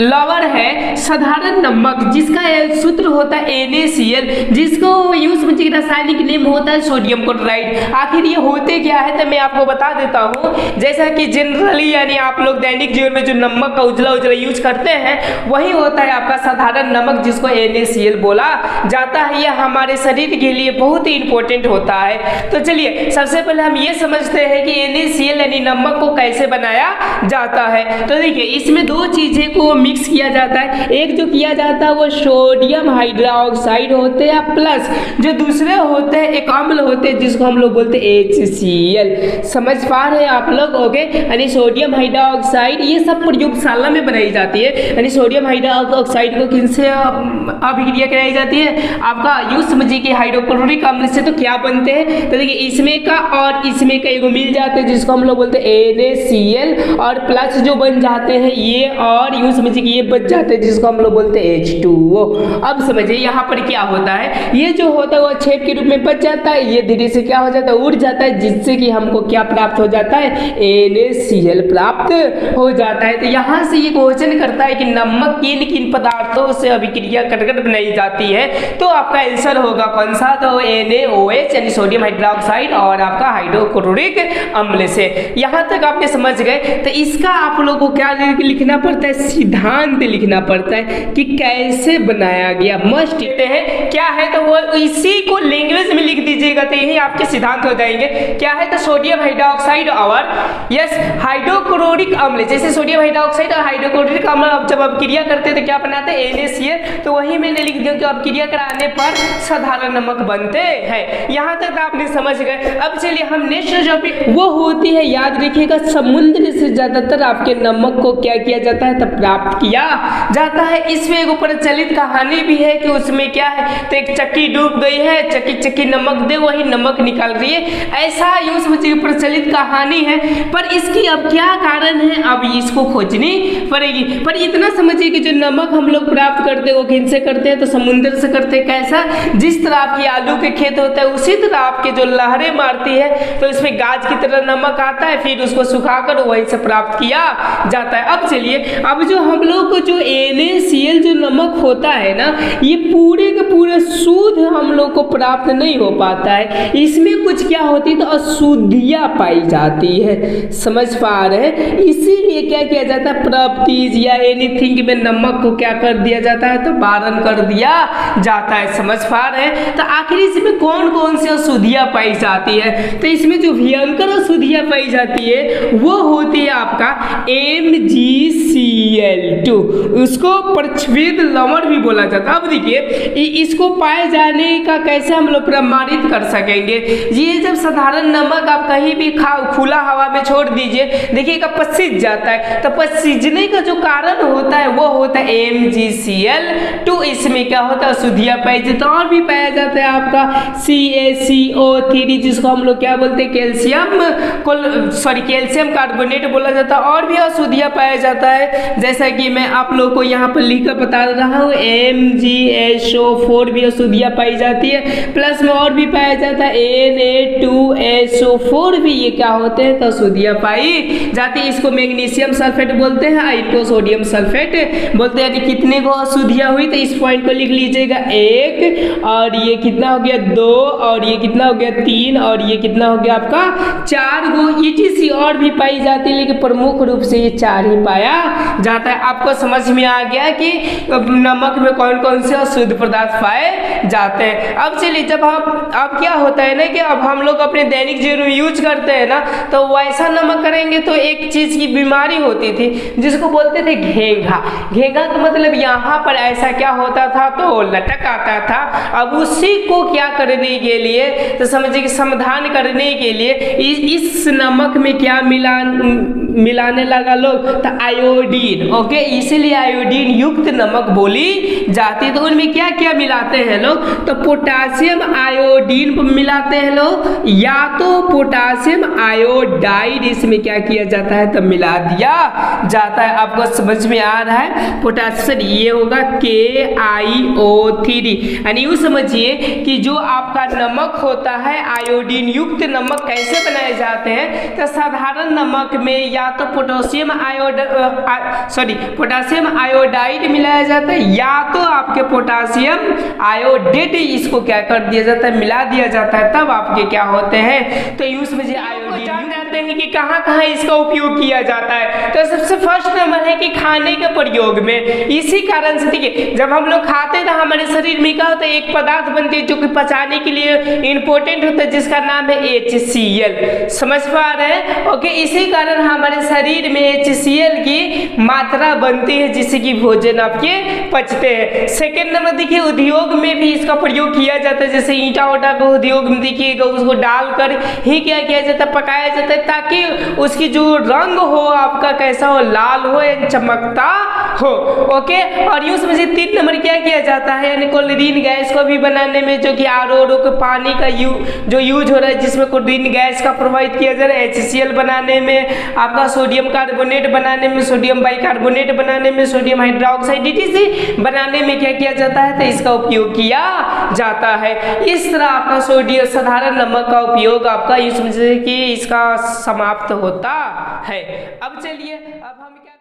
लवण है साधारण नमक जिसका सूत्र होता है NaCl, जिसको यूज में रासायनिक नेम होता है सोडियम क्लोराइड। आखिर ये होते क्या है तो मैं आपको बता देता हूँ। जैसा कि जनरली यानी आप लोग दैनिक जीवन में जो नमक का उजला उजला यूज करते हैं वही होता है आपका साधारण नमक जिसको NaCl बोला जाता है। यह हमारे शरीर के लिए बहुत ही इंपॉर्टेंट होता है। तो चलिए सबसे पहले हम ये समझते हैं कि NaCl यानी नमक को कैसे बनाया जाता है। तो देखिए इसमें दो चीजें को मिक्स किया जाता है। एक जो किया जाता है वो सोडियम हाइड्रोक्साइड होते हैं, प्लस जो दूसरे होते हैं एक अम्ल होते हैं जिसको हम लोग बोलते हैं HCl। समझ पा रहे हैं आप लोग? ओके, यानी सोडियम हाइड्रोक्साइड ये सब प्रयोगशाला में बनाई जाती है। यानी सोडियम हाइड्रोक्साइड को किनसे अभिक्रिया कराई जाती है? आपका यूज समझिए कि हाइड्रोक्लोरिक अम्ल से। तो क्या बनते हैं तो देखिए इसमें का और इसमें का एगो मिल जाते हैं जिसको हम लोग बोलते हैं NaCl, और प्लस जो बन जाते हैं ये और यूज समझिए कि ये बच जाते हैं जिसको हम लोग बोलते हैं H2O। अब समझिए यहाँ पर क्या होता है, ये जो होता है वो छेद के रूप में बच जाता है, ये धीरे से क्या हो जाता है उड़ जाता है, जिससे कि हमको क्या प्राप्त हो जाता है NaCl प्राप्त हो जाता है। तो यहाँ से ये क्वेश्चन करता है कि नमक किन किन पदार्थों से अभिक्रिया कर बनाई जाती है, तो आपका आंसर होगा कौन सा? तो NaOH यानी सोडियम हाइड्रोक्साइड और आपका हाइड्रोक्लोरिक अम्ल से। यहाँ तक आपने समझ गए। तो इसका आप लोगों को क्या लिखना पड़ता है? सिद्धांत लिखना पड़ता है कि कैसे बनाया गया। मस्ट लिखते हैं क्या है तो वो इसी को लैंग्वेज में लिख दीजिएगा तो यही आपके सिद्धांत हो जाएंगे। क्या है तो सोडियम हाइड्रोक्साइड और यस हाइड्रोक्लोरिक अम्ल। जैसे सोडियम हाइड्रोक्साइड और हाइड्रोक्लोरिक अम्ल जब अभिक्रिया करते हैं तो क्या बनाते हैं NaCl। तो वही मैंने लिख दिया कि अभिक्रिया कराने पर साधारण नमक बनते हैं। यहाँ तक आपने समझ गए। अब चलिए हम नेक्स्ट टॉपिक वो होती है, याद रखिएगा, समुद्र से ज्यादातर आपके नमक को क्या किया जाता है तब प्राप्त किया जाता है। इसमें एक प्रचलित कहानी भी है कि उसमें क्या है तो एक चक्की डूब गई है, चक्की चक्की नमक दे वही नमक निकाल रही है, ऐसा यूज मुझे प्रचलित कहानी है। पर इसकी अब क्या कारण है अब इसको खोजनी पड़ेगी। पर इतना समझिए कि जो नमक हम लोग प्राप्त करते हैं वो किन से करते हैं तो समुद्र से करते हैं। कैसा? जिस तरह आपकी आलू के खेत होता है उसी तरह आपके जो लहरें मारती है तो इसमें गाज की तरह नमक आता है, फिर उसको सुखाकर वहीं से प्राप्त किया जाता है। अब चलिए अब जो हम लोग को जो NaCl जो नमक होता है ना ये पूरे के पूरे शुद्ध हम लोग को प्राप्त नहीं हो पाता है। इसमें कुछ क्या होती है तो अशुद्धियां पाई जाती है। समझ पा रहे हैं? इसीलिए क्या किया जाता है प्रॉपर्टीज या एनीथिंग में नमक को क्या कर दिया जाता है तो बारण कर दिया जाता है। समझ पा रहे हैं? तो आखिर इसमें कौन कौन सी अशुद्धियां पाई जाती है तो इसमें जो भयंकर अशुद्धियां पाई जाती है वो होती है आपका MgCl2, उसको प्रच्छेद लवण भी बोला जाता है। अब देखिए इसको पाए जाने का कैसे हम लोग प्रमाणित कर सकेंगे। ये जब साधारण नमक आप कहीं भी खुला हवा में छोड़ दीजिए देखिएगा पसीज जाता है। तो पसीजने का जो कारण होता है वो होता है MgCl2। इसमें क्या होता है अशुद्धियां पाई जाती है। और भी पाया जाता है आपका CaCO3 जिसको हम लोग क्या बोलते हैं कैल्शियम कार्बोनेट बोला जाता है। और भी अशुद्धियां पाया जाता है जैसा कि मैं आप लोग को यहाँ पर लिखकर बता रहा हूँ MgSO4 भी अशुद्धियां पाई जाती है। प्लस में और भी पाया जाता है Na2SO4 भी ये क्या होते हैं तो अशुद्धियां पाई जाती है। इसको मैग्नीशियम सल्फेट बोलते हैं, आइटो सोडियम सल्फेट बोलते हैं। कितने को अशुद्धियां हुई तो इस पॉइंट को लिख लीजिएगा 1, और ये कितना हो गया 2, और ये कितना हो गया 3, और ये कितना हो गया आपका 4 गो ETC और भी पाई जाती है, लेकिन प्रमुख रूप से ये 4 ही पाया जाता है। आपको समझ में आ गया कि नमक में कौन कौन से अशुद्ध पदार्थ पाए जाते हैं। अब चलिए जब अब क्या होता है ना कि अब हम लोग अपने दैनिक जीवन में यूज करते हैं ना तो वैसा नमक करेंगे तो एक चीज की बीमारी होती थी जिसको बोलते थे घेंघा। घेंघा का मतलब यहाँ पर ऐसा क्या होता था तो लटक आता था। अब उसी को क्या करने के लिए तो समझिए कि समाधान करने के लिए इस नमक में क्या मिलाने लगा लोग तो आयोडीन। ओके, इसीलिए आयोडीन युक्त नमक बोली जाती है। तो उनमें क्या क्या मिलाते हैं लोग तो पोटासियम आयोडीन मिलाते हैं लोग, या तो पोटासियम आयोडाइड इसमें क्या किया जाता है तो मिला दिया जाता है। आपको समझ में आ रहा है? पोटासियम ये होगा KiO3। यानी यूँ समझिए कि जो आपका नमक होता है आयोडीन युक्त नमक कैसे बनाए जाते हैं तो साधारण नमक में या या तो पोटासियम आयोडाइड मिलाया जाता है या तो आपके पोटासियम आयोडेट इसको क्या कर दिया जाता है, मिला दिया जाता है, तब आपके क्या होते हैं, तो यूज में आयोडीन। जान जाते हैं कि कहाँ कहाँ इसका उपयोग किया जाता है। तो सबसे फर्स्ट नंबर है कि खाने के प्रयोग में। इसी कारण से देखिए जब हम लोग खाते हैं तो हमारे शरीर में क्या होता है, एक पदार्थ बनती है जो कि पचाने के लिए इंपॉर्टेंट होता है, जिसका नाम है HCl। समझ पा रहे हैं? ओके, इसी कारण हमारे शरीर में HCl की मात्रा बनती है जिससे कि भोजन आपके पचते हैं। सेकेंड नंबर देखिए उद्योग में भी इसका प्रयोग किया जाता है, जैसे ईंटा उटा को उद्योग में देखिएगा उसको डालकर ही क्या किया जाता है, पकाया जाता है, ताकि उसकी जो रंग हो आपका कैसा हो, लाल हो या चमकता हो। ओके, और यूं समझिए 3 नंबर क्या किया जाता है, यानी क्लोरीन गैस को भी बनाने में, जो कि RO के पानी का जो यूज हो रहा है जिसमें क्लोरीन गैस का प्रवाहित किया जा रहा है, HCl बनाने में, आपका सोडियम कार्बोनेट बनाने में, सोडियम बाइकार्बोनेट बनाने में, सोडियम हाइड्रोक्साइड DTC बनाने में क्या किया जाता है, तो इसका उपयोग किया जाता है। इस तरह आपका सोडियम साधारण नमक का उपयोग आपका यूं समझिए कि इसका समाप्त होता है। अब चलिए अब हम क्या